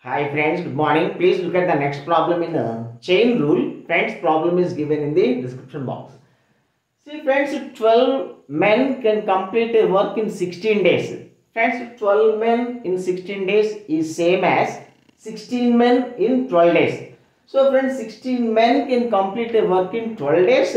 Hi friends, good morning. Please look at the next problem in the chain rule. Friends, problem is given in the description box. See friends, 12 men can complete a work in 16 days. Friends, 12 men in 16 days is same as 16 men in 12 days. So friends, 16 men can complete a work in 12 days,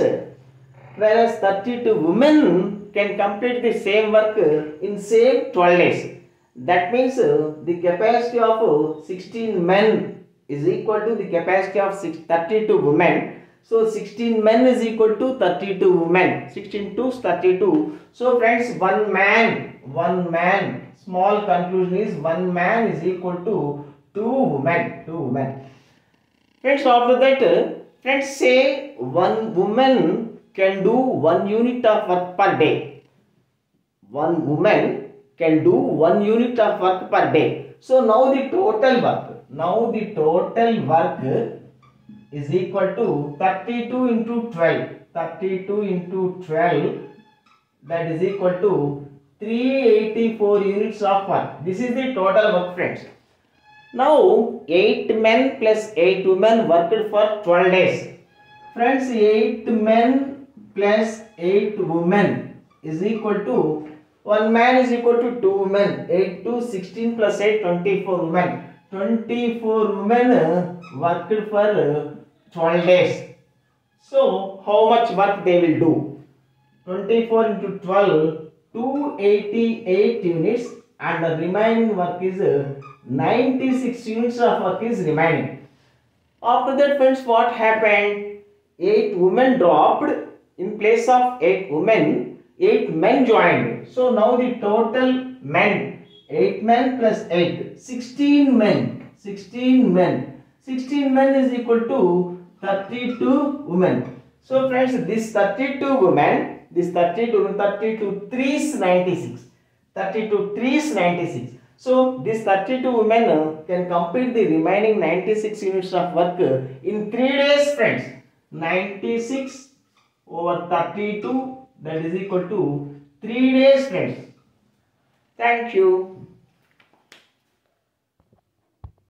whereas 32 women can complete the same work in same 12 days. That means the capacity of 16 men is equal to the capacity of 32 women. So 16 men is equal to 32 women. 16 to 32. So friends, one man. Small conclusion is one man is equal to two women. Friends, after that, friends say one woman can do 1 unit of work per day. One woman can do 1 unit of work per day. So now the total work is equal to 32 into 12. 32 into 12, that is equal to 384 units of work. This is the total work, friends. Now 8 men plus 8 women worked for 12 days. Friends, 8 men plus 8 women is equal to 1 man is equal to 2 women. 8 to 16 plus 8, 24 women. 24 women worked for 12 days. So how much work they will do? 24 into 12, 288 units, and the remaining work is 96 units of work is remaining. After that, friends, what happened? 8 women dropped. In place of 8 women, 8 men joined. So now the total men, 8 men plus 8, 16 men. 16 men is equal to 32 women. So friends, this 32 women, 32 3s 96. 32 3s 96. So this 32 women can complete the remaining 96 units of work in 3 days, friends. 96 over 32, that is equal to 3 days, friends. Thank you.